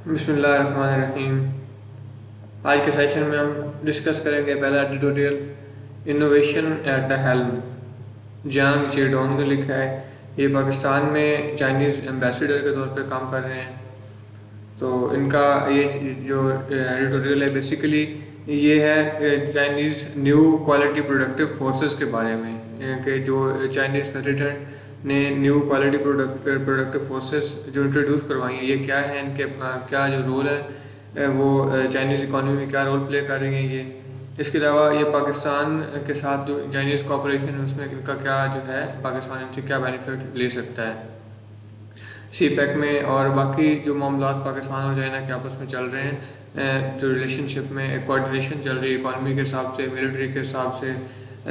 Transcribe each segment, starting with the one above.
بسم اللہ الرحمن الرحیم۔ آج کے سیشن میں ہم ڈسکس کریں گے پہلا editorial innovation at the helm. جانگ چیڈونگ نے لکھا ہے، یہ پاکستان میں چائنیز ایمبیسیڈر کے طور پہ کام کر رہے ہیں۔ تو ان کا یہ جو ایڈیٹوریل ہے بیسیکلی یہ ہے Chinese new quality productive forces کے بارے میں، کہ جو چائنیز پریزیڈنٹ نے نیو کوالٹی پروڈکٹیو فورسز جو انٹروڈیوس کروائی ہیں، یہ کیا ہے، ان کے کیا جو رول ہے وہ چائنیز اکانومی میں کیا رول پلے کر رہی ہیں یہ۔ اس کے علاوہ یہ پاکستان کے ساتھ جو چائنیز کوآپریشن ہے اس میں ان کا کیا جو ہے پاکستان ان سے کیا بینیفٹ لے سکتا ہے سی پیک میں، اور باقی جو معاملات پاکستان اور چائنا کے آپس میں چل رہے ہیں، جو ریلیشن شپ میں کوآرڈینیشن چل رہی ہے اکانومی کے حساب سے، ملٹری کے حساب سے،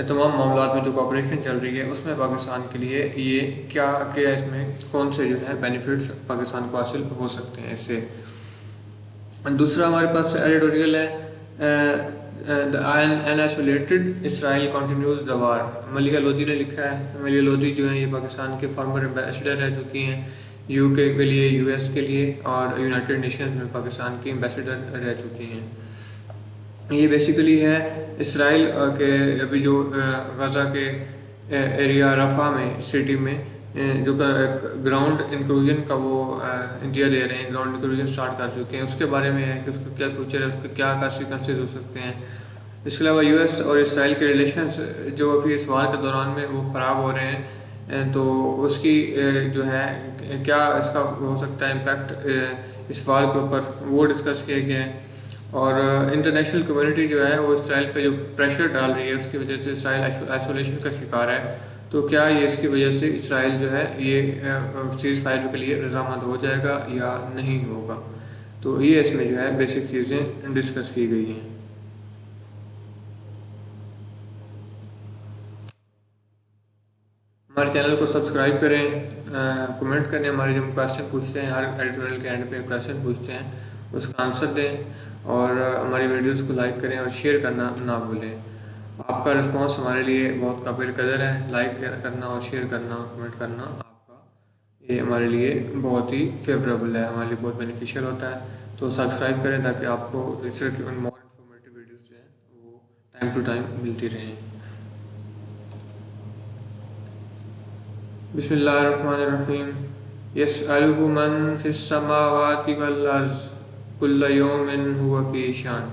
تمام معاملات میں جو کوآپریشن چل رہی ہے اس میں پاکستان کے لیے یہ کیا اس میں کون سے جو ہے بینیفٹس پاکستان کو حاصل ہو سکتے ہیں اس سے۔ دوسرا ہمارے پاس ایڈیٹوریل ہے ان آئسولیٹڈ اسرائیل کنٹینیوز دا وار۔ ملیحہ لودھی نے لکھا ہے۔ ملیحہ لودھی جو ہیں یہ پاکستان کے فارمر ایمبیسیڈر رہ چکی ہیں، یو کے لیے، یو ایس کے لیے، اور یونائٹڈ نیشنز میں پاکستان کی ایمبیسیڈر رہ چکی ہیں۔ یہ بیسیکلی ہے اسرائیل کے ابھی جو غزہ کے ایریا رفح میں سٹی میں جو گراؤنڈ انکلوژن کا وہ انڈیا دے رہے ہیں، گراؤنڈ انکلوژن سٹارٹ کر چکے ہیں، اس کے بارے میں ہے کہ اس کا کیا فیوچر ہے، اس کے کیا کانسیکوینسز ہو سکتے ہیں۔ اس کے علاوہ یو ایس اور اسرائیل کے ریلیشنز جو ابھی اس وار کے دوران میں وہ خراب ہو رہے ہیں، تو اس کی جو ہے کیا اس کا ہو سکتا ہے امپیکٹ اس وار کے اوپر، وہ ڈسکس کیے گئے ہیں۔ اور انٹرنیشنل کمیونٹی جو ہے وہ اسرائیل پہ جو پریشر ڈال رہی ہے اس کی وجہ سے اسرائیل آئسولیشن کا شکار ہے، تو کیا یہ اس کی وجہ سے اسرائیل جو ہے یہ سیز فائر کے لیے رضامند ہو جائے گا یا نہیں ہوگا۔ تو یہ اس میں جو ہے بیسک چیزیں ڈسکس کی گئی ہیں۔ ہمارے چینل کو سبسکرائب کریں، کمنٹ کریں، ہمارے جو کویشچن پوچھتے ہیں ہر ایڈیٹوریل کے اینڈ پہ کویشچن پوچھتے ہیں اس کا آنسر دیں، اور ہماری ویڈیوز کو لائک کریں اور شیئر کرنا نہ بھولیں۔ آپ کا رسپانس ہمارے لیے بہت قابل قدر ہے، لائک کرنا اور شیئر کرنا، کمنٹ کرنا آپ کا یہ ہمارے لیے بہت ہی فیوریبل ہے، ہمارے لیے بہت بینیفیشیل ہوتا ہے۔ تو سبسکرائب کریں تاکہ آپ کو اس طرح کی مور انفارمیٹیو ویڈیوز جو ہیں وہ ٹائم ٹو ٹائم ملتی رہیں۔ بسم اللہ الرحمن الرحیم۔ یسألہ من فی السماوات والارض کل یوم هو فی شان۔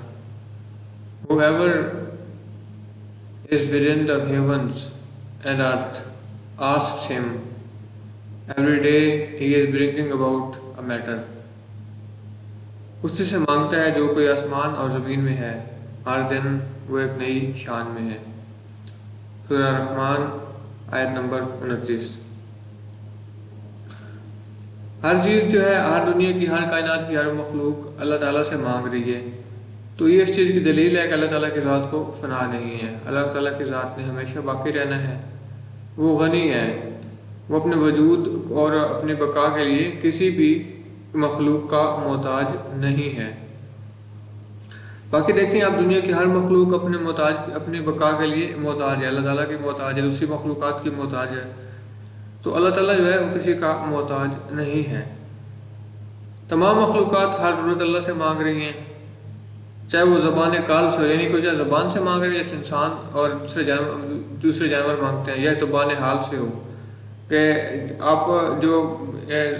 Whoever is within the heavens and earth asks him. Every day he is bringing about a matter. اسی سے مانگتا ہے جو کوئی آسمان اور زمین میں ہے، ہر دن وہ ایک نئی شان میں ہے۔ سورہ رحمان آیت نمبر 29۔ ہر چیز جو ہے، ہر دنیا کی، ہر کائنات کی ہر مخلوق اللہ تعالیٰ سے مانگ رہی ہے، تو یہ اس چیز کی دلیل ہے کہ اللہ تعالیٰ کی ذات کو فنا نہیں ہے۔ اللہ تعالیٰ کی ذات نے ہمیشہ باقی رہنا ہے، وہ غنی ہے، وہ اپنے وجود اور اپنی بقا کے لیے کسی بھی مخلوق کا محتاج نہیں ہے۔ باقی دیکھیں آپ، دنیا کی ہر مخلوق اپنے بقا کے لیے محتاج ہے، اللہ تعالیٰ کی محتاج ہے، دوسری مخلوقات کی محتاج ہے، تو اللہ تعالیٰ جو ہے وہ کسی کا محتاج نہیں ہے۔ تمام مخلوقات ہر ضرورت اللہ سے مانگ رہی ہیں، چاہے وہ زبان کال سے ہو، یعنی کوئی چاہے زبان سے مانگ رہے ہیں جیسے انسان اور دوسرے جانور مانگتے ہیں، یا زبان حال سے ہو کہ آپ جو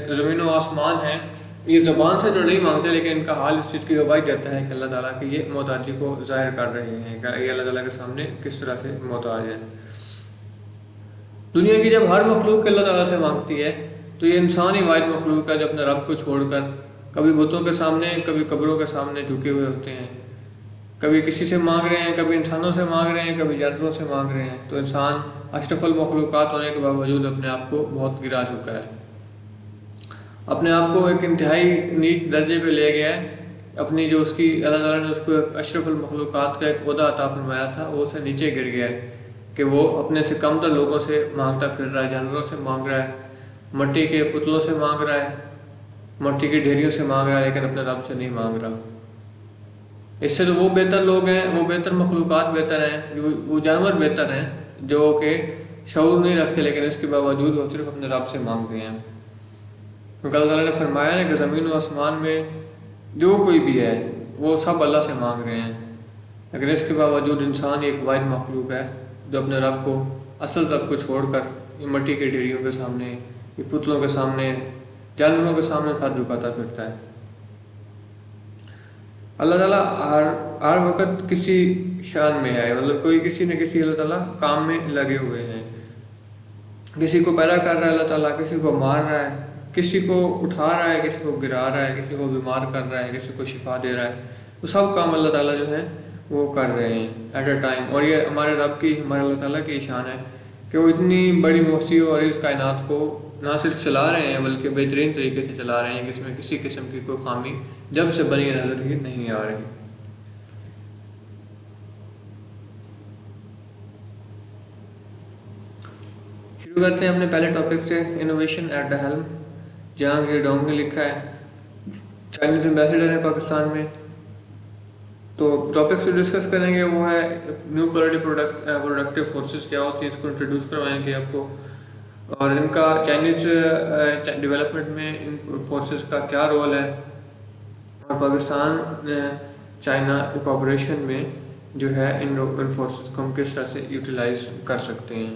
زمین و آسمان ہیں یہ زبان سے تو نہیں مانگتے، لیکن ان کا حال اس چیز کی گواہی دیتا ہے کہ اللہ تعالیٰ کی یہ محتاجی کو ظاہر کر رہے ہیں کہ یہ اللہ تعالیٰ کے سامنے کس طرح سے محتاج ہے۔ دنیا کی جب ہر مخلوق اللہ تعالیٰ سے مانگتی ہے تو یہ انسان ہی واحد مخلوق ہے جو اپنے رب کو چھوڑ کر کبھی بتوں کے سامنے، کبھی قبروں کے سامنے جھکے ہوئے ہوتے ہیں، کبھی کسی سے مانگ رہے ہیں، کبھی انسانوں سے مانگ رہے ہیں، کبھی جانوروں سے مانگ رہے ہیں۔ تو انسان اشرف المخلوقات ہونے کے باوجود اپنے آپ کو بہت گرا چکا ہے، اپنے آپ کو ایک انتہائی نیچ درجے پہ لے گیا ہے۔ اپنی جو اس کی اللہ تعالیٰ نے اس کو ایک اشرف المخلوقات کا ایک عہدہ عطا فرمایا تھا، وہ اسے نیچے گر گیا ہے کہ وہ اپنے سے کم تر لوگوں سے مانگتا پھر رہا ہے، جانوروں سے مانگ رہا ہے، مٹی کے پتلوں سے مانگ رہا ہے، مٹی کی ڈھیریوں سے مانگ رہا ہے، لیکن اپنے رب سے نہیں مانگ رہا۔ اس سے تو وہ بہتر لوگ ہیں، وہ بہتر مخلوقات بہتر ہیں، وہ جانور بہتر ہیں جو کہ شعور نہیں رکھتے، لیکن اس کے باوجود وہ صرف اپنے رب سے مانگتے ہیں۔ کیونکہ اللہ تعالیٰ نے فرمایا ہے کہ زمین و آسمان میں جو کوئی بھی ہے وہ سب اللہ سے مانگ رہے ہیں، لیکن اس کے باوجود انسان ایک واحد مخلوق ہے جو اپنے رب کو، اصل رب کو چھوڑ کر یہ مٹی کے ڈھیریوں کے سامنے، یہ پتلوں کے سامنے، جانوروں کے سامنے سر جھکاتا پھرتا ہے۔ اللہ تعالیٰ ہر وقت کسی شان میں ہے، مطلب کوئی کسی نہ کسی اللہ تعالیٰ کام میں لگے ہوئے ہیں۔ کسی کو پیدا کر رہا ہے اللہ تعالیٰ، کسی کو مار رہا ہے، کسی کو اٹھا رہا ہے، کسی کو گرا رہا ہے، کسی کو بیمار کر رہا ہے، کسی کو شفا دے رہا ہے، تو سب کام اللہ تعالیٰ جو ہے وہ کر رہے ہیں ایٹ اے ٹائم۔ اور یہ ہمارے رب کی، ہمارے اللہ تعالیٰ کی شان ہے کہ وہ اتنی بڑی موسیع اور اس کائنات کو نہ صرف چلا رہے ہیں بلکہ بہترین طریقے سے چلا رہے ہیں، کہ اس میں کسی قسم کی کوئی خامی جب سے بنی نظر ہی نہیں آ رہی۔ شروع کرتے ہیں اپنے پہلے ٹاپک سے، انوویشن ایٹ دا ہیلم۔ جہاں یہ ڈونگ نے لکھا ہے، چائنیز ایمبیسیڈر ہے پاکستان میں۔ تو ٹاپکس جو ڈسکس کریں گے وہ ہے نیو کوالٹی پروڈکٹیو فورسز کیا ہوتی ہے، اس کو انٹروڈیوس کروائیں گے آپ کو، اور ان کا چائنیز ڈیولپمنٹ میں ان فورسز کا کیا رول ہے، اور پاکستان چائنا کوآپریشن میں جو ہے ان فورسز کو ہم کس طرح سے یوٹیلائز کر سکتے ہیں۔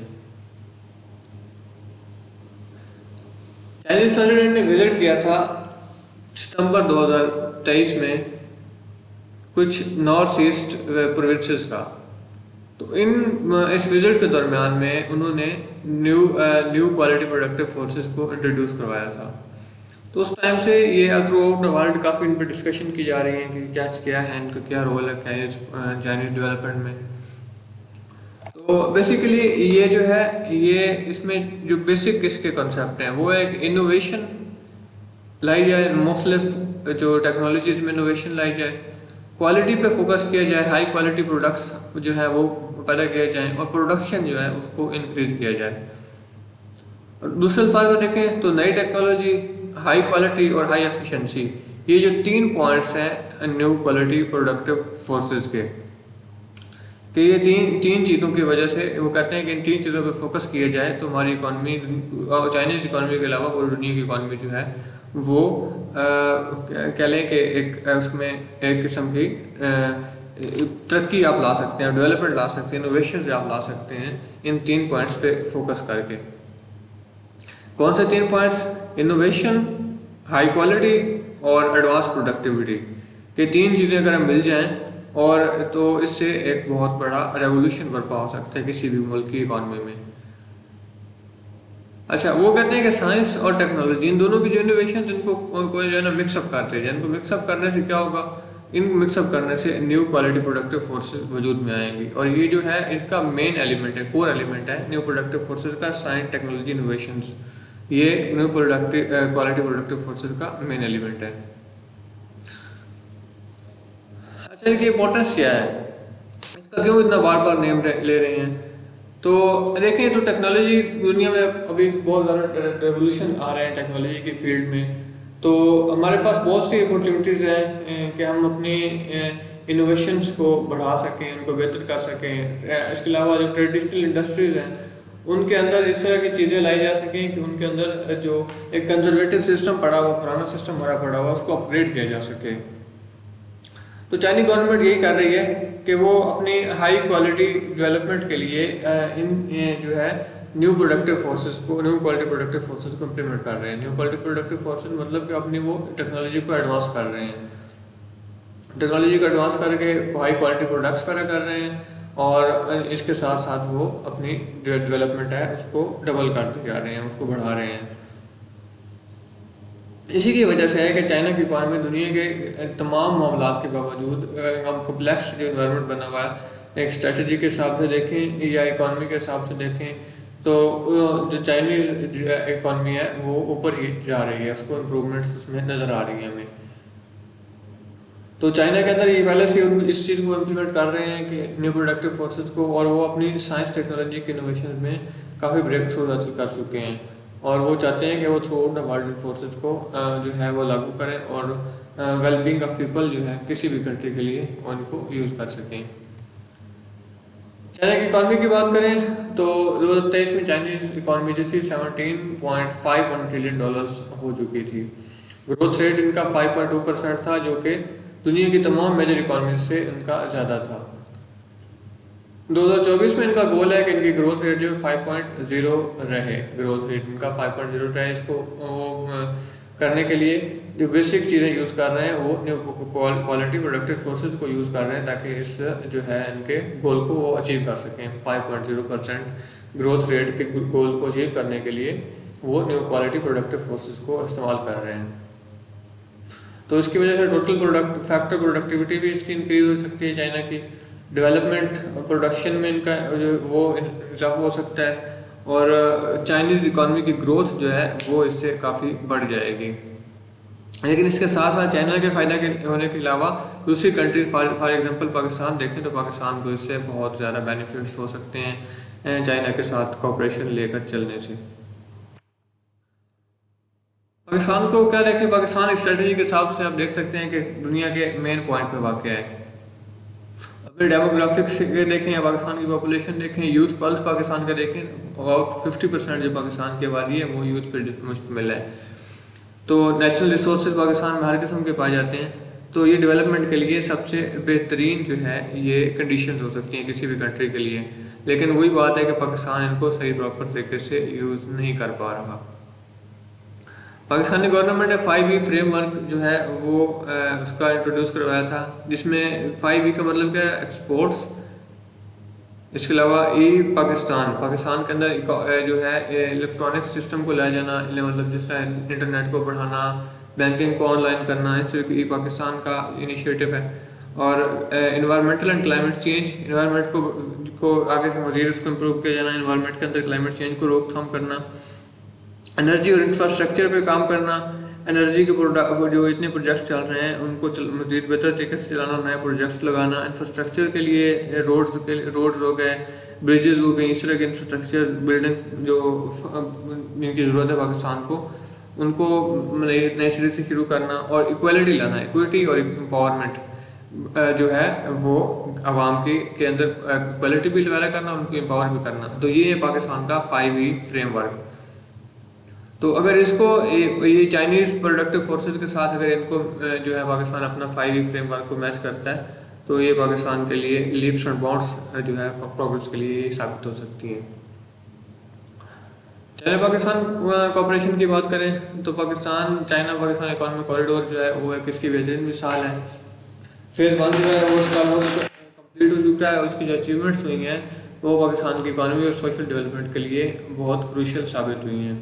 چائنیز پریزیڈنٹ نے وزٹ کیا تھا ستمبر 2023 میں کچھ نارتھ ایسٹ پروونسز کا، تو اس وزٹ کے درمیان میں انہوں نے نیو کوالٹی پروڈکٹیو فورسز کو انٹروڈیوس کروایا تھا۔ تو اس ٹائم سے یہ تھرو آؤٹ دا ورلڈ کافی ان پہ ڈسکشن کی جا رہی ہے کہ کیا ہے، ان کا کیا رول ہے چائنیز ڈیولپمنٹ میں۔ تو بیسیکلی یہ جو ہے، یہ اس میں جو بیسک اس کے کنسیپٹ ہیں وہ ایک انوویشن لائی جائے، مختلف جو ٹیکنالوجیز میں انوویشن لائی جائے، کوالٹی پہ فوکس کیا جائے، ہائی کوالٹی پروڈکٹس جو ہیں وہ پیدا کیے جائیں، اور پروڈکشن جو ہے اس کو انکریز کیا جائے۔ اور دوسرے الفاظ میں دیکھیں تو نئی ٹیکنالوجی، ہائی کوالٹی اور ہائی ایفیشنسی، یہ جو 3 پوائنٹس ہیں نیو کوالٹی پروڈکٹیو فورسز کے، کہ یہ تین چیزوں کی وجہ سے وہ کہتے ہیں کہ ان 3 چیزوں پہ فوکس کیا جائے تو ہماری اکانومی، چائنیز اکانومی کے علاوہ پوری دنیا کی اکانومی جو ہے وہ کہہ لیں کہ ایک اس میں ایک قسم کی ترقی آپ لا سکتے ہیں، ڈیولپمنٹ لا سکتے ہیں، انوویشنز آپ لا سکتے ہیں ان 3 پوائنٹس پہ فوکس کر کے۔ کون سے 3 پوائنٹس؟ انوویشن، ہائی کوالٹی اور ایڈوانس پروڈکٹیوٹی۔ یہ 3 چیزیں اگر ہم مل جائیں اور تو اس سے ایک بہت بڑا ریولوشن برپا ہو سکتا ہے کسی بھی ملک کی اکانومی میں۔ اچھا، وہ کہتے ہیں کہ سائنس اور ٹیکنالوجی ان دونوں کی جو انوویشن، جن کو کوئی جو ہے نا مکس اپ کرتے ہیں، جن کو مکس اپ کرنے سے کیا ہوگا، ان کو مکس اپ کرنے سے نیو کوالٹی پروڈکٹیو فورسز وجود میں آئیں گی، اور یہ جو ہے اس کا مین ایلیمنٹ ہے، کور ایلیمنٹ ہے نیو پروڈکٹیو فورسز کا، سائنس ٹیکنالوجی انوویشنز، یہ نیو کوالٹی پروڈکٹیو فورسز کا مین ایلیمنٹ ہے۔ اچھا، ان کی امپورٹنس کیا ہے، اس کا کیوں اتنا بار بار نیم لے رہے ہیں؟ تو دیکھیں تو ٹیکنالوجی دنیا میں ابھی بہت زیادہ ریولوشن آ رہے ہیں ٹیکنالوجی کی فیلڈ میں، تو ہمارے پاس بہت سی اپورچونیٹیز ہیں کہ ہم اپنی انوویشنس کو بڑھا سکیں، ان کو بہتر کر سکیں۔ اس کے علاوہ جو ٹریڈیشنل انڈسٹریز ہیں ان کے اندر اس طرح کی چیزیں لائی جا سکیں کہ ان کے اندر جو ایک کنزرویٹو سسٹم پڑا ہوا، پرانا سسٹم ہمارا پڑا ہوا، اس کو اپ گریڈ کیا جا سکے۔ تو چائنیز گورنمنٹ یہی کر رہی ہے کہ وہ اپنی ہائی کوالٹی ڈیولپمنٹ کے لیے ان جو ہے نیو پروڈکٹیو فورسز کو، نیو کوالٹی پروڈکٹیو فورسز کو امپلیمنٹ کر رہے ہیں۔ نیو کوالٹی پروڈکٹیو فورسز مطلب کہ اپنی وہ ٹیکنالوجی کو ایڈوانس کر رہے ہیں، ٹیکنالوجی کو ایڈوانس کر کے ہائی کوالٹی پروڈکٹس پیدا کر رہے ہیں، اور اس کے ساتھ ساتھ وہ اپنی جو ڈیولپمنٹ ہے اس کو ڈبل کرتے جا رہے ہیں، اس کو بڑھا رہے ہیں۔ اسی کی وجہ سے ہے کہ چائنا کی اکانومی دنیا کے تمام معاملات کے باوجود، ہم کمپلیکس جو انوائرمنٹ بنا ہوا ہے، ایک اسٹریٹجی کے حساب سے دیکھیں یا اکانومی کے حساب سے دیکھیں تو جو چائنیز اکانومی ہے وہ اوپر ہی جا رہی ہے، اس کو امپرومنٹس اس میں نظر آ رہی ہیں ہمیں۔ تو چائنا کے اندر یہ پہلے سے اس چیز کو امپلیمنٹ کر رہے ہیں کہ نیو پروڈکٹیو فورسز کو، اور وہ اپنی سائنس ٹیکنالوجی کے انوویشن میں کافی بریک تھرو حاصل کر چکے ہیں، اور وہ چاہتے ہیں کہ وہ through out the world in forces کو جو ہے وہ لاگو کریں، اور ویل بینگ آف پیپل جو ہے کسی بھی کنٹری کے لیے ان کو یوز کر سکیں۔ چائنا کی اکانومی کی بات کریں تو 2023 میں چائنیز اکانومی جو تھی $17.51 ٹریلین ہو چکی تھی۔ گروتھ ریٹ ان کا 5.2% تھا، جو کہ دنیا کی تمام میجر اکانومیز سے ان کا زیادہ تھا۔ 2024 میں ان کا گول ہے کہ ان کی گروتھ ریٹ جو 5.0 رہے، گروتھ ریٹ ان کا 5.0 رہے۔ اس کو وہ کرنے کے لیے جو بیسک چیزیں یوز کر رہے ہیں وہ کوالٹی پروڈکٹیو فورسز کو یوز کر رہے ہیں، تاکہ اس جو ہے ان کے گول کو وہ اچیو کر سکیں۔ 5.0% گروتھ ریٹ کے گول کو اچیو کرنے کے لیے وہ نیو کوالٹی پروڈکٹیو فورسز کو استعمال کر رہے ہیں۔ تو اس کی وجہ سے ٹوٹل فیکٹر پروڈکٹیوٹی بھی اس کی انکریز ہو سکتی ہے، چائنا کی ڈیولپمنٹ پروڈکشن میں ان کا جو وہ اضافہ ہو سکتا ہے، اور چائنیز اکانومی کی گروتھ جو ہے وہ اس سے کافی بڑھ جائے گی۔ لیکن اس کے ساتھ ساتھ چائنا کے فائدہ کے ہونے کے علاوہ دوسری کنٹریز فار ایگزامپل پاکستان دیکھیں تو پاکستان کو اس سے بہت زیادہ بینیفٹس ہو سکتے ہیں چائنا کے ساتھ کوآپریشن لے کر چلنے سے۔ پاکستان کو کیا دیکھیں، پاکستان ایک اسٹریٹجی کے حساب سے آپ دیکھ سکتے ہیں کہ دنیا کے مین پوائنٹ پہ واقع ہے۔ اگر ڈیموگرافکس دیکھیں یا پاکستان کی پاپولیشن دیکھیں، یوتھ پلس پاکستان کا دیکھیں، اباؤٹ 50% جو پاکستان کی آبادی ہے وہ یوتھ پہ مشتمل ہے۔ تو نیچرل ریسورسز پاکستان میں ہر قسم کے پائے جاتے ہیں، تو یہ ڈیولپمنٹ کے لیے سب سے بہترین جو ہے یہ کنڈیشنز ہو سکتی ہیں کسی بھی کنٹری کے لیے۔ لیکن وہی بات ہے کہ پاکستان ان کو صحیح پراپر طریقے سے یوز نہیں کر پا رہا۔ پاکستانی گورنمنٹ نے 5E فریم ورک جو ہے وہ اس کا انٹروڈیوس کروایا تھا، جس میں 5E کا مطلب کیا ہے، ایکسپورٹس، اس کے علاوہ پاکستان کے اندر جو ہے الیکٹرانک سسٹم کو لے جانا، مطلب جس طرح انٹرنیٹ کو بڑھانا، بینکنگ کو آن لائن کرنا، اس طرح کی پاکستان کا انیشیٹو ہے۔ اور environmental and climate change, environment کو آگے سے مزید اس کو امپروو کیا جانا، انوائرمنٹ کے اندر کلائمیٹ چینج کو روک تھام کرنا، انرجی اور انفراسٹرکچر پہ کام کرنا، انرجی کے جو اتنے پروجیکٹس چل رہے ہیں ان کو مزید بہتر طریقے سے چلانا، نئے پروجیکٹس لگانا، انفراسٹرکچر کے لیے روڈز ہو گئے، بریجز ہو گئی، اس طرح کے انفراسٹرکچر بلڈنگ جو جن کی ضرورت ہے پاکستان کو، ان کو نئے سرے سے شروع کرنا، اور ایکویلٹی لانا، ایکویٹی اور امپاورمنٹ جو ہے وہ عوام کے اندر ایکویلٹی بھی ڈیولپ کرنا، ان کو امپاور بھی کرنا۔ تو یہ ہے پاکستان کا 5E فریم ورک۔ تو اگر اس کو یہ چائنیز پروڈکٹیو فورسز کے ساتھ اگر ان کو جو ہے پاکستان اپنا 5E فریم ورک کو میچ کرتا ہے، تو یہ پاکستان کے لیے لیپس اینڈ باؤنڈس جو ہے پروگرس کے لیے ثابت ہو سکتی ہیں۔ چائنا پاکستان کوآپریشن کی بات کریں تو چائنا پاکستان اکانومک کوریڈور جو ہے وہ ایک اس کی بہترین مثال ہے۔ فیز 1 جو ہے وہ اس کا کمپلیٹ ہو چکا ہے، اور اس کی جو اچیومنٹس ہوئی ہیں وہ پاکستان کی اکانومی اور سوشل ڈیولپمنٹ کے لیے بہت کروشل ثابت ہوئی ہیں۔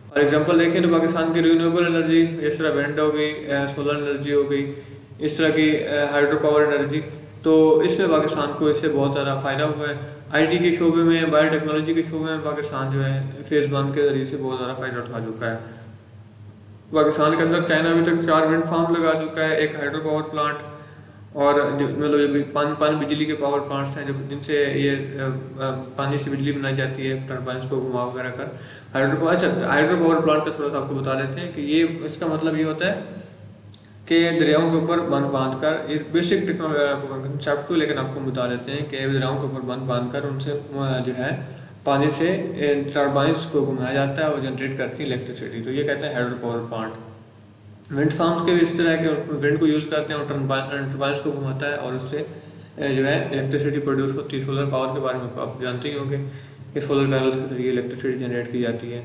اور ایگزامپل دیکھیں تو پاکستان کی رینیویبل انرجی، اس طرح ونڈ ہو گئی، سولر انرجی ہو گئی، اس طرح کی ہائیڈرو پاور انرجی، تو اس میں پاکستان کو اس سے بہت زیادہ فائدہ ہوا ہے۔ آئی ٹی کے شعبے میں، بایو ٹیکنالوجی کے شعبے میں پاکستان جو ہے فیز 1 کے ذریعے سے بہت زیادہ فائدہ اٹھا چکا ہے۔ پاکستان کے اندر چائنا ابھی تک 4 ونڈ فارم لگا چکا ہے، ایک ہائیڈرو پاور پلانٹ، اور مطلب پانی بجلی کے پاور پلانٹس ہیں جن سے یہ پانی سے بجلی بنائی جاتی ہے، ٹربائنس کو گھما وغیرہ کر۔ ہائیڈرو پاور پلانٹ کا تھوڑا سا آپ کو بتا دیتے ہیں کہ یہ اس کا مطلب یہ ہوتا ہے کہ دریاؤں کے اوپر بند باندھ کر، ایک بیسک کنسیپٹ کو لیکن آپ کو بتا دیتے ہیں کہ دریاؤں کے اوپر بند باندھ کر ان سے جو ہے پانی سے ٹربائنس کو گھمایا جاتا ہے اور جنریٹ کرتی ہے الیکٹریسٹی، تو یہ کہتے ہیں ہائیڈرو پاور پلانٹ۔ ونڈ فارمس کے بھی اس طرح کے ونڈ کو یوز کرتے ہیں اور ٹربائنس کو گھماتا ہے اور اس سے جو ہے الیکٹریسٹی پروڈیوس ہوتی ہے۔ سولر پاور کے بارے میں آپ جانتے ہی ہوں گے کہ سولر پینلس کے ذریعے الیکٹریسٹی جنریٹ کی جاتی ہے۔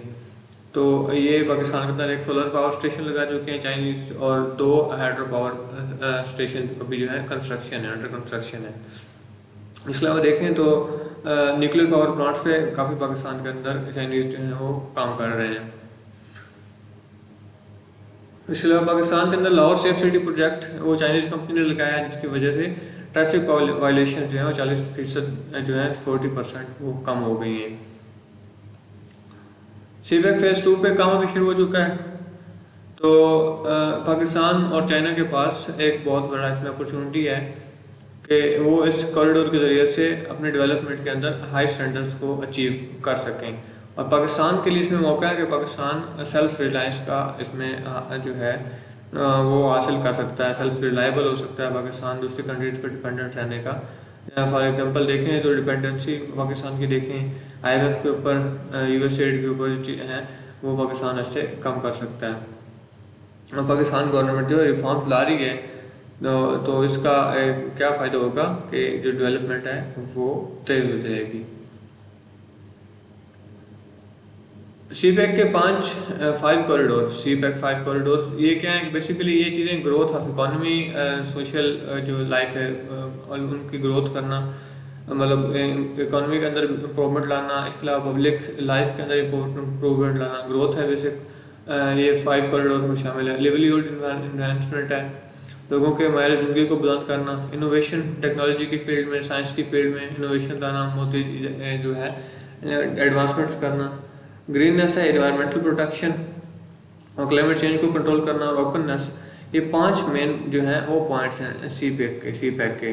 تو یہ پاکستان کے اندر ایک سولر پاور اسٹیشن لگا چکے ہیں چائنیز، اور 2 ہائیڈرو پاور اسٹیشن ابھی جو ہے کنسٹرکشن ہے، انڈر کنسٹرکشن ہے۔ اس کے علاوہ دیکھیں تو نیوکلیر پاور پلانٹس پہ کافی پاکستان کے اندر چائنیز جو ہیں وہ کام کر رہے ہیں۔ اس کے علاوہ پاکستان کے اندر لاہور سیف سٹی پروجیکٹ وہ چائنیز کمپنی نے لگایا ہے، جس کی وجہ سے ٹریفک وائلیشن جو ہے وہ 40% جو ہے 40% وہ کم ہو گئی ہیں۔ سی پیک فیز 2 پہ کام ابھی شروع ہو چکا ہے۔ تو پاکستان اور چائنا کے پاس ایک بہت بڑا اس میں اپرچونٹی ہے کہ وہ اس کوریڈور کے ذریعے سے اپنے ڈیولپمنٹ کے اندر ہائی اسٹینڈرڈس کو اچیو کر سکیں، اور پاکستان کے لیے اس میں موقع ہے کہ پاکستان سیلف ریلائنس کا اس میں جو ہے وہ حاصل کر سکتا ہے، سیلف ریلائبل ہو سکتا ہے پاکستان دوسری کنٹریز پہ ڈپینڈنٹ رہنے کا۔ فار ایگزامپل دیکھیں تو ڈپینڈنسی پاکستان کی دیکھیں IMF کے اوپر، USA کے اوپر ہیں، وہ پاکستان اس سے کم کر سکتا ہے۔ پاکستان گورنمنٹ جو ہے ریفارمس لا رہی ہے، تو اس کا کیا فائدہ ہوگا کہ جو ڈیولپمنٹ ہے وہ تیز ہو جائے گی۔ سی پیک کے 5 کوریڈور، سی پیک 5 کوریڈور یہ کیا ہیں؟ بیسیکلی یہ چیزیں گروتھ آف اکانومی، سوشل جو لائف ہے اور ان کی گروتھ کرنا، مطلب اکانومی کے اندر امپرومنٹ لانا، اس کے علاوہ پبلک لائف کے اندر امپرومنٹ لانا، گروتھ ہے بیسک، یہ 5 کوریڈور میں شامل ہے۔ لیولیہوڈ انوینسمنٹ ہے، لوگوں کے معیار زندگی کو بلند کرنا، انوویشن ٹیکنالوجی کی فیلڈ میں، سائنس کی فیلڈ میں انوویشن لانا، موتی جو ہے ایڈوانسمنٹس کرنا، گریننس ہے، انوائرمنٹل پروٹیکشن اور کلائمیٹ چینج کو کنٹرول کرنا، اور اوپننس، یہ 5 مین جو ہیں وہ پوائنٹس ہیں سی پیک کے۔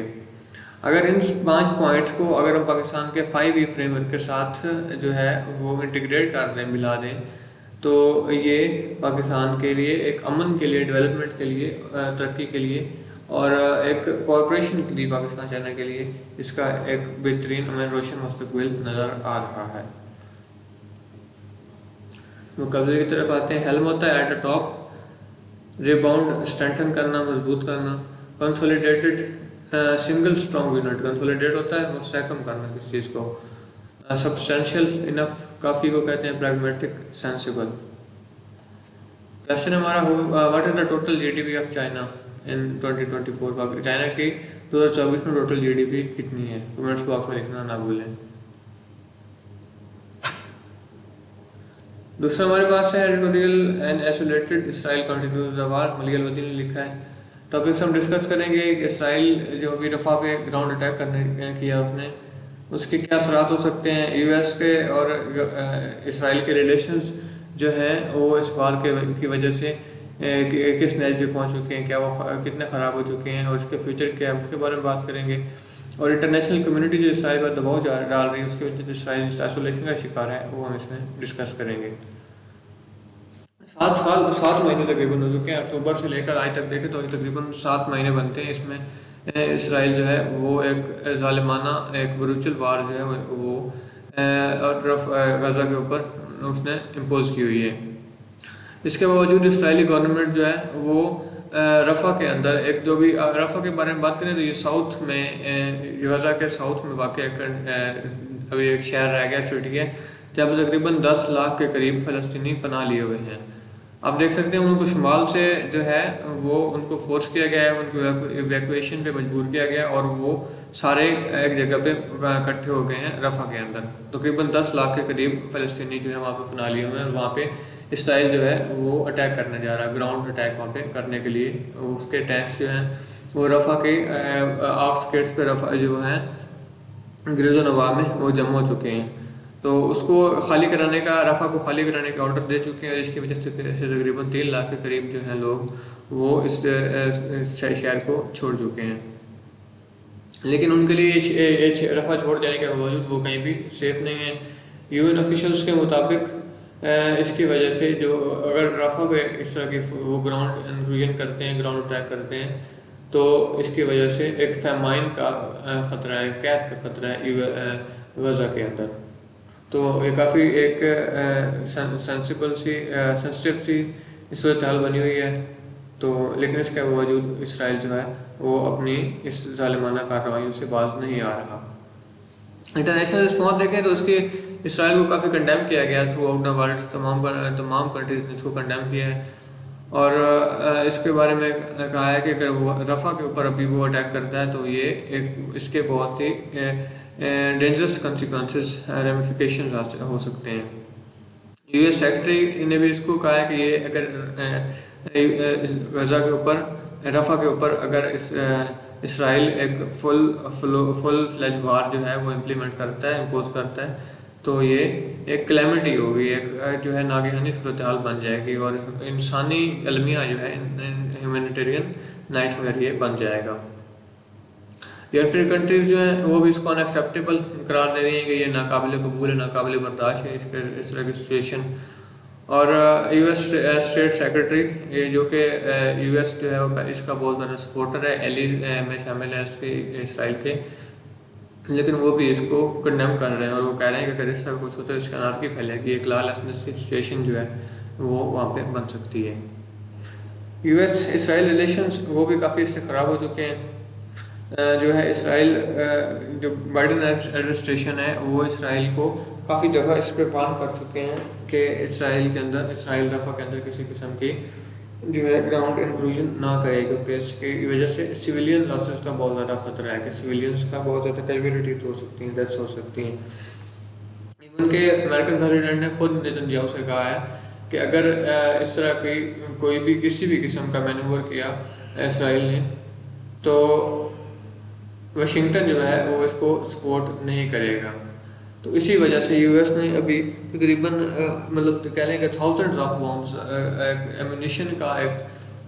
اگر ان 5 پوائنٹس کو اگر ہم پاکستان کے 5 فریم ورک کے ساتھ جو ہے وہ انٹیگریٹ کر دیں، ملا دیں، تو یہ پاکستان کے لیے ایک امن کے لیے، ڈیولپمنٹ کے لیے، ترقی کے لیے اور ایک کوآپریشن کے لیے پاکستان چائنا کے لیے اس کا ایک بہترین ہمیں روشن مستقبل نظر آ رہا ہے۔ مقابلے کی طرف آتے ہیں۔ ہیلم ہوتا ہے at a top, rebound strengthen کرنا، مضبوط کرنا، consolidated single strong unit, consolidate ہوتا ہے مستحکم کرنا کسی چیز کو، سبسٹینشیل انف، کافی کو کہتے ہیں پریگمیٹک، سینسیبل۔ کویشچن ہمارا what is the total G D P of China in 2024، China کی 2024 میں ٹوٹل جی ڈی پی کتنی ہے؟ کمنٹس باکس میں لکھنا نہ بھولیں۔ دوسرا ہمارے پاس ہے ایڈیٹوریل اینڈ ایسولیٹڈ، اسرائیل کنٹینیوز دا وار، ملی الودین نے لکھا ہے۔ ٹاپکس ہم ڈسکس کریں گے کہ اسرائیل جو ابھی رفح پہ گراؤنڈ اٹیک کرنے کیا اس نے، اس کے کیا اثرات ہو سکتے ہیں، یو ایس کے اور اسرائیل کے ریلیشنز جو ہیں وہ اس وار کی وجہ سے کس نیچ پہ پہنچ چکے ہیں، کیا وہ کتنے خراب ہو چکے ہیں اور اس کے فیوچر کیا ہے، اس کے بارے میں بات کریں گے۔ اور انٹرنیشنل کمیونٹی جو اسرائیل پر دباؤ ڈال رہی ہے اس کی وجہ سے اسرائیل آئسولیشن کا شکار ہے، وہ ہم اس میں ڈسکس کریں گے۔ 7 مہینے تقریباً ہو چکے ہیں، اکتوبر سے لے کر آج تک دیکھیں تو تقریباً 7 مہینے بنتے ہیں۔ اس میں اسرائیل جو ہے وہ ایک ظالمانہ ایک بروچل وار جو ہے وہ غزہ کے اوپر اس نے امپوز کی ہوئی ہے۔ اس کے باوجود اسرائیلی گورنمنٹ جو ہے وہ رفح کے اندر ایک جو بھی رفح کے بارے میں بات کریں تو یہ ساؤتھ میں، غزہ کے ساؤتھ میں واقع ابھی ایک شہر رہ گیا، سٹی ہے جب تقریباً 10 لاکھ کے قریب فلسطینی پناہ لیے ہوئے ہیں۔ آپ دیکھ سکتے ہیں ان کو شمال سے جو ہے وہ ان کو فورس کیا گیا ہے، ان کو ایویکویشن پہ مجبور کیا گیا اور وہ سارے ایک جگہ پہ اکٹھے ہو گئے ہیں رفح کے اندر۔ تقریباً 10 لاکھ کے قریب فلسطینی جو ہے وہاں پہ پناہ لیے ہوئے ہیں، اور وہاں پہ اسرائیل جو ہے وہ اٹیک کرنے جا رہا ہے، گراؤنڈ اٹیک وہاں پہ کرنے کے لیے۔ اس کے ٹینکس جو ہیں وہ رفح کے آؤٹ اسکرٹس پہ رفح جو ہیں گریز و نواح میں وہ جمع ہو چکے ہیں، تو اس کو خالی کرانے کا، رفح کو خالی کرانے کا آرڈر دے چکے ہیں، اور اس کی وجہ سے تقریباً 3 لاکھ کے قریب جو ہیں لوگ وہ اس شہر کو چھوڑ چکے ہیں۔ لیکن ان کے لیے رفح چھوڑ جانے کے باوجود وہ کہیں بھی سیف نہیں ہے۔ یو این آفیشلس کے مطابق اس کی وجہ سے جو اگر رفح پہ اس طرح کی وہ گراؤنڈ انویژن کرتے ہیں، گراؤنڈ اٹیک کرتے ہیں، تو اس کی وجہ سے ایک فیمائن کا خطرہ ہے، قحط کا خطرہ ہے غزہ کے اندر۔ تو یہ کافی ایک سینسٹیو سی اس صورتحال بنی ہوئی ہے، تو لیکن اس کے باوجود اسرائیل جو ہے وہ اپنی اس ظالمانہ کارروائیوں سے باز نہیں آ رہا۔ انٹرنیشنل رسپانس دیکھیں تو اس کی اسرائیل کو کافی کنڈیم کیا گیا تھرو آؤٹ دا ورلڈ، تمام کنٹریز نے اس کو کنڈیم کیا ہے، اور اس کے بارے میں کہا ہے کہ اگر وہ رفح کے اوپر ابھی وہ اٹیک کرتا ہے تو یہ ایک اس کے بہت ہی ڈینجرس کنسیکوینسز، ریمیفیکیشنز ہو سکتے ہیں۔ یو ایس سیکرٹری نے بھی اس کو کہا ہے کہ یہ اگر غزہ کے اوپر، رفح کے اوپر اگر اسرائیل ایک فل فلیج وار جو ہے وہ امپلیمنٹ کرتا ہے، امپوز کرتا ہے، تو یہ ایک کلیمٹی ہوگی، ایک جو ہے ناگہانی صورتحال بن جائے گی، اور انسانی المیہ جو ہے ہیومینیٹیرین نائٹ میئر یہ بن جائے گا۔ یورپین کنٹریز جو ہیں وہ بھی اس کو ان ایکسیپٹیبل قرار دے رہی ہیں کہ یہ ناقابل قبول ہے، ناقابل برداشت ہے اس طرح کی سچویشن۔ اور یو ایس اسٹیٹ سیکرٹری یہ جو کہ یو ایس جو ہے وہ اس کا بہت زیادہ سپورٹر ہے، ایلیز میں شامل ہے اس کے اسرائیل کے، لیکن وہ بھی اس کو کنڈیم کر رہے ہیں، اور وہ کہہ رہے ہیں کہ اگر اس طرح کچھ ہوتا ہے اس کا انارکی پھیلے گی، ایک لا لیسنس کی سچویشن جو ہے وہ وہاں پہ بن سکتی ہے۔ US اسرائیل ریلیشنز وہ بھی کافی اس سے خراب ہو چکے ہیں. جو ہے اسرائیل جو بائیڈن ایڈمنسٹریشن ہے وہ اسرائیل کو کافی دفعہ اس پہ بان کر چکے ہیں کہ اسرائیل کے اندر، اسرائیل رفح کے اندر کسی قسم کی جو ہے گراؤنڈ انکلوژن نہ کرے، کیونکہ اس کی وجہ سے سویلین لاسز کا بہت زیادہ خطرہ ہے کہ سویلینس کا بہت زیادہ کیجویلٹیز ہو سکتی ہیں، ڈیتھس ہو سکتی ہیں. ایون کہ امریکن پریزیڈنٹ نے خود نیتن یاہو سے کہا ہے کہ اگر اس طرح کی کوئی بھی کسی بھی قسم کا مینوور کیا اسرائیل نے تو واشنگٹن جو ہے وہ اس کو سپورٹ نہیں کرے گا. تو اسی وجہ سے یو ایس نے ابھی تقریباً مطلب کہہ لیں کہ تھاؤزنڈ آف بامس ایمونیشن کا ایک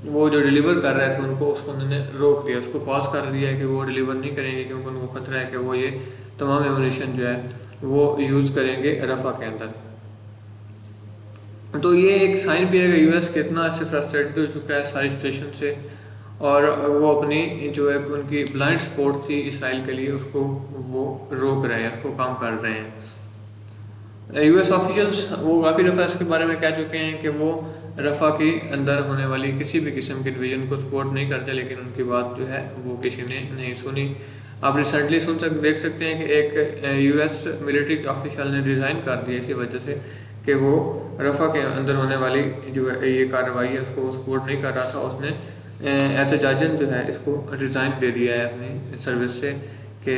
وہ جو ڈیلیور کر رہے تھے ان کو، اس کو انہوں نے روک دیا، اس کو پاس کر دیا ہے کہ وہ ڈیلیور نہیں کریں گے، کیونکہ ان کو خطرہ ہے کہ وہ یہ تمام ایمونیشن جو ہے وہ یوز کریں گے رفح کے اندر. تو یہ ایک سائن بھی ہے کہ یو ایس کتنا اس سے فرسٹریٹڈ ہو چکا ہے ساری سچویشن سے، اور وہ اپنی جو ایک ان کی بلائنڈ سپورٹ تھی اسرائیل کے لیے اس کو وہ روک رہے ہیں، اس کو کام کر رہے ہیں. یو ایس آفیشلس وہ کافی دفعہ اس کے بارے میں کہہ چکے ہیں کہ وہ رفح کے اندر ہونے والی کسی بھی قسم کے انویژن کو سپورٹ نہیں کرتے، لیکن ان کی بات جو ہے وہ کسی نے نہیں سنی. آپ ریسنٹلی دیکھ سکتے ہیں کہ ایک یو ایس ملٹری آفیشل نے ریزائن کر دیا اسی وجہ سے کہ وہ رفح کے اندر ہونے والی جو یہ کارروائی ہے اس کو سپورٹ نہیں کر رہا تھا. اس نے احتجاجاً جو ہے اس کو ریزائن دے دیا ہے اپنی سروس سے کہ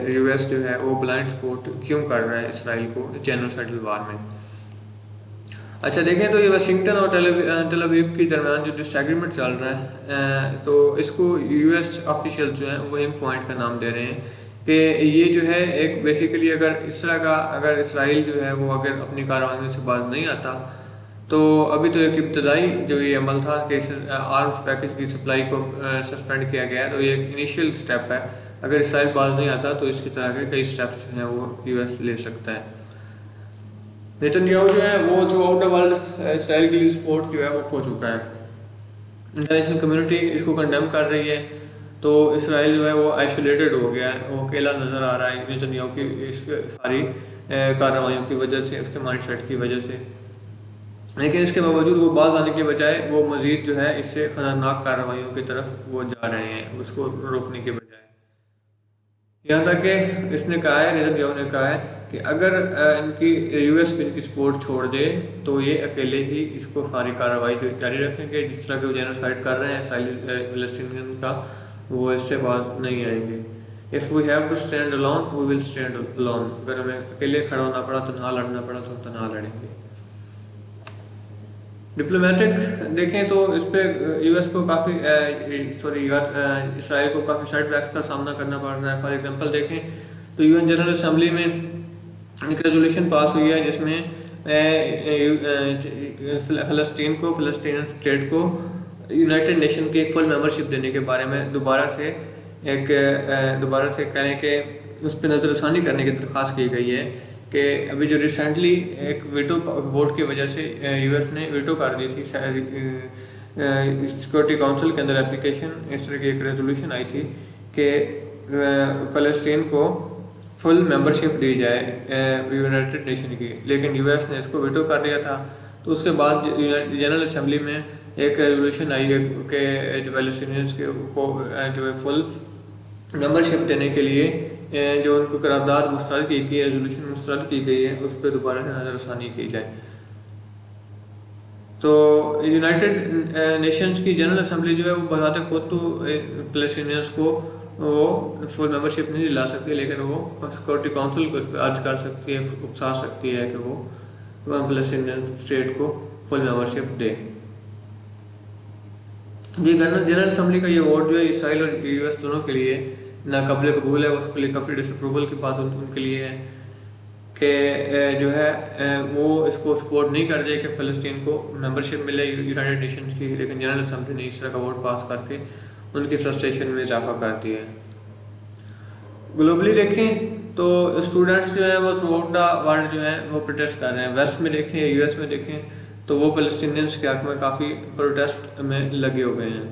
یو ایس جو ہے وہ بلائنڈ سپورٹ کیوں کر رہا ہے اسرائیل کو جینوسائیڈل وار میں. اچھا دیکھیں تو یہ واشنگٹن اور ٹیل اویو کے درمیان جو ڈس ایگریمنٹ چل رہا ہے تو اس کو یو ایس آفیشیل جو ہیں وہ ہنگ پوائنٹ کا نام دے رہے ہیں کہ یہ جو ہے ایک بیسیکلی اگر اس طرح کا اگر اسرائیل جو ہے وہ اگر اپنی کارروائیوں سے باز نہیں آتا تو ابھی تو ایک ابتدائی جو یہ عمل تھا کہ آرمز پیکج کی سپلائی کو سسپینڈ کیا گیا ہے، تو یہ ایک انیشیل سٹیپ ہے. اگر اسرائیل باز نہیں آتا تو اس کی طرح کے کئی سٹیپس جو ہیں وہ یو ایس لے سکتا ہے. نیتن یاہو جو ہے وہ تھرو آؤٹ دا ورلڈ اسرائیل کے لیے سپورٹ جو ہے وہ کھو چکا ہے. انٹرنیشنل کمیونٹی اس کو کنڈیم کر رہی ہے، تو اسرائیل جو ہے وہ آئسولیٹڈ ہو گیا ہے، وہ اکیلا نظر آ رہا ہے نیتن یاہو کی اس ساری کارروائیوں کی وجہ سے، اس کے مائنڈ سیٹ کی وجہ سے. لیکن اس کے باوجود وہ باز آنے کے بجائے وہ مزید جو ہے اس سے خطرناک کارروائیوں کی طرف وہ جا رہے ہیں اس کو روکنے کے بجائے. یہاں تک کہ اس نے کہا ہے، نیتن یاہو نے کہا ہے کہ اگر ان کی یو ایس بھی ان کی سپورٹ چھوڑ دے تو یہ اکیلے ہی اس کو ساری کارروائی جو جاری رکھیں گے، جس طرح کہ وہ جینوسائیڈ کر رہے ہیں فلسطینین کا، وہ اس سے باز نہیں آئیں گے. If we have to stand alone, we will stand alone. اگر ہمیں اکیلے کھڑا ہونا پڑا، تنہا لڑنا پڑا تو ہم تنہا لڑیں گے. ڈپلومیٹک دیکھیں تو اس پہ یو ایس کو کافی اسرائیل کو کافی سائڈ بیکس کا سامنا کرنا پڑ رہا ہے. فار ایگزامپل دیکھیں تو یو این جنرل اسمبلی میں ایک ریزولوشن پاس ہوئی ہے جس میں فلسطین کو، فلسطینین اسٹیٹ کو یونائٹڈ نیشن کی ایک فل ممبرشپ دینے کے بارے میں دوبارہ سے کہیں کہ اس پہ نظر ثانی کرنے کی درخواست کی گئی ہے. کہ ابھی جو ریسنٹلی ایک ویٹو ووٹ کی وجہ سے یو ایس نے ویٹو کر دی تھی سیکورٹی کونسل کے اندر اپلیکیشن، اس طرح کی ایک ریزولوشن آئی تھی کہ فلسطین کو فل ممبرشپ دی جائے یونائٹڈ نیشن کی، لیکن یو ایس نے اس کو ویٹو کر دیا تھا. تو اس کے بعد جنرل اسمبلی میں ایک ریزولوشن آئی ہے کہ جو فلسطینیز کو جو ہے فل ممبرشپ دینے کے لیے جو ان کو قرارداد مسترد کی گئی ہے، ریزولوشن مسترد کی گئی ہے، اس پہ دوبارہ سے نظر ثانی کی جائے. تو یونائٹڈ نیشنز کی جنرل اسمبلی جو ہے وہ بذات خود تو فلسطینیز کو وہ فل ممبرشپ نہیں دلا سکتی، لیکن وہ سیکورٹی کونسل کو اس پہ عرض کر سکتی ہے، اکسا سکتی ہے کہ وہ فلسطینین اسٹیٹ کو فل ممبرشپ دے. یہ جنرل اسمبلی کا یہ ووٹ جو ہے اسرائیل اور یو ایس دونوں کے لیے ناقابل قبول ہے. اس کے لیے کافی ڈس اپروول کی بات ان کے لیے ہے کہ جو ہے وہ اس کو سپورٹ نہیں کر دے کہ فلسطین کو ممبرشپ ملے یونائٹڈ نیشنز کی، لیکن جنرل اسمبلی نے اس طرح کا ووٹ پاس کر کے ان کی فرسٹریشن میں اضافہ کر دیا ہے. گلوبلی دیکھیں تو اسٹوڈنٹس جو ہیں وہ تھرو آؤٹ دا ورلڈ جو ہیں وہ پروٹیسٹ کر رہے ہیں. ویسٹ میں دیکھیں، یو ایس میں دیکھیں تو وہ فلسطینینس کے حق میں کافی پروٹیسٹ میں لگے ہوئے ہیں.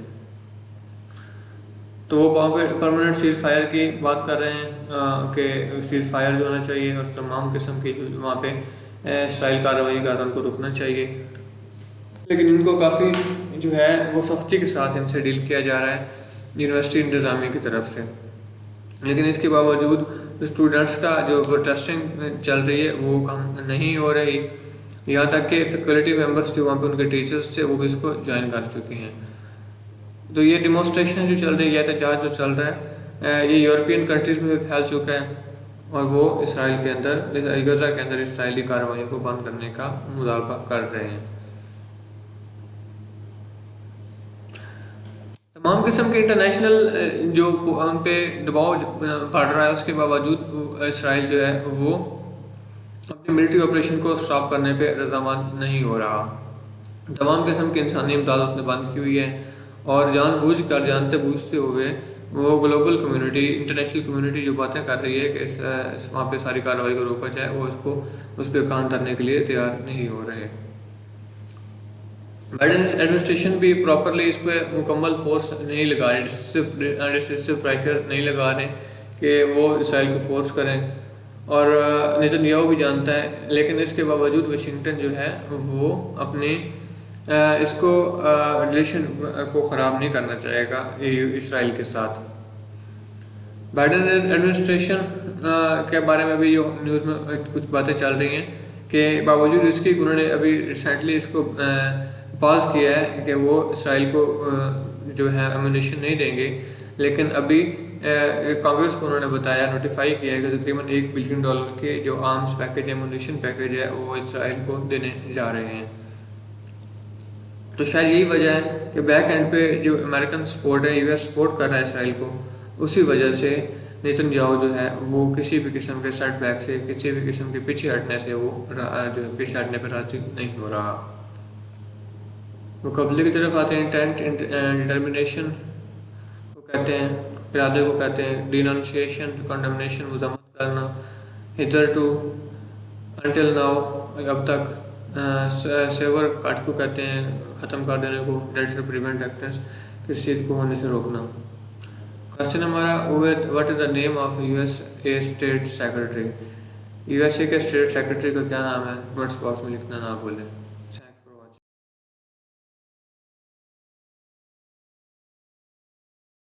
تو وہ وہاں پہ پرماننٹ سیز فائر کی بات کر رہے ہیں کہ سیز فائر جو ہونا چاہیے اور تمام قسم کی جو وہاں پہ اسرائیل کارروائی کر رہا ان کو رکنا چاہیے. لیکن ان کو کافی جو ہے وہ سختی کے ساتھ ان سے ڈیل کیا جا رہا ہے یونیورسٹی انتظامیہ کی طرف سے. لیکن اس کے باوجود اسٹوڈنٹس کا جو پروٹیسٹنگ چل رہی ہے وہ کم نہیں ہو رہی. یہاں تک کہ فیکلٹی ممبرس جو وہاں پہ ان کے ٹیچرس تھے وہ بھی اس کو جوائن کر چکے ہیں. تو یہ ڈیمونسٹریشن جو چل رہی ہے, احتجاج جو چل رہا ہے, یہ یورپین کنٹریز میں بھی پھیل چکا ہے اور وہ اسرائیل کے اندر, غزہ کے اندر اسرائیلی کارروائیوں کو بند کرنے کا مطالبہ کر رہے ہیں. تمام قسم کے انٹرنیشنل جو ان پہ دباؤ پڑ رہا ہے, اس کے باوجود اسرائیل جو ہے وہ اپنی ملٹری آپریشن کو اسٹاپ کرنے پہ رضامند نہیں ہو رہا. تمام قسم کی انسانی امداد اس نے بند کی ہوئی ہے اور جان بوجھ کر, جانتے بوجھتے ہوئے وہ گلوبل کمیونٹی, انٹرنیشنل کمیونٹی جو باتیں کر رہی ہے کہ وہاں پہ ساری کارروائی کو روکا جائے, وہ اس پہ کان دھرنے کے لیے تیار نہیں ہو رہے. بائیڈن ایڈمنسٹریشن بھی پراپرلی اس پہ مکمل فورس نہیں لگا رہے, ڈسیسو پریشر نہیں لگا رہے کہ وہ اسرائیل کو فورس کریں, اور نیتن یاہو بھی جانتا ہے. لیکن اس کے باوجود واشنگٹن جو ہے وہ اپنے اس کو ریلیشن کو خراب نہیں کرنا چاہے گا اسرائیل کے ساتھ. بائیڈن ایڈمنسٹریشن کے بارے میں بھی جو نیوز میں کچھ باتیں چل رہی ہیں کہ باوجود اس کی انہوں نے ابھی ریسنٹلی اس کو پاز کیا ہے کہ وہ اسرائیل کو جو ہے ایمونیشن نہیں دیں گے, لیکن ابھی کانگریس کو انہوں نے بتایا, نوٹیفائی کیا ہے کہ تقریباً $1 بلین کے جو آرمز پیکیج, ایمونیشن پیکیج ہے, وہ اسرائیل کو دینے جا رہے ہیں. تو شاید یہی وجہ ہے کہ بیک اینڈ پہ جو امریکن سپورٹ ہے, US سپورٹ کر رہا ہے اسرائیل کو, اسی وجہ سے نیتن یاہو جو ہے وہ کسی بھی قسم کے سیٹ بیک سے, کسی بھی قسم کے پیچھے ہٹنے سے وہ جو پیچھے ہٹنے پہ راضی نہیں ہو رہا. مقابلے کی طرف آتے ہیں. انٹینٹ ڈٹرمنیشن کو کہتے ہیں, ارادے کو کہتے ہیں. ڈینونسیشن, کنڈمنیشن, مذمت کرنا. ہدر ٹو, انٹل ناؤ, اب تک. سیور کٹ کو کہتے ہیں ختم کر دینے کو. ڈیٹر پریونٹ ایکٹنس, کسی چیز کو ہونے سے روکنا. کوشچن ہمارا, what is the name of USA state secretary. USA کے اسٹیٹ سیکرٹری کا کیا نام ہے؟ کمنٹس باکس میں لکھنا نہ بھولیں.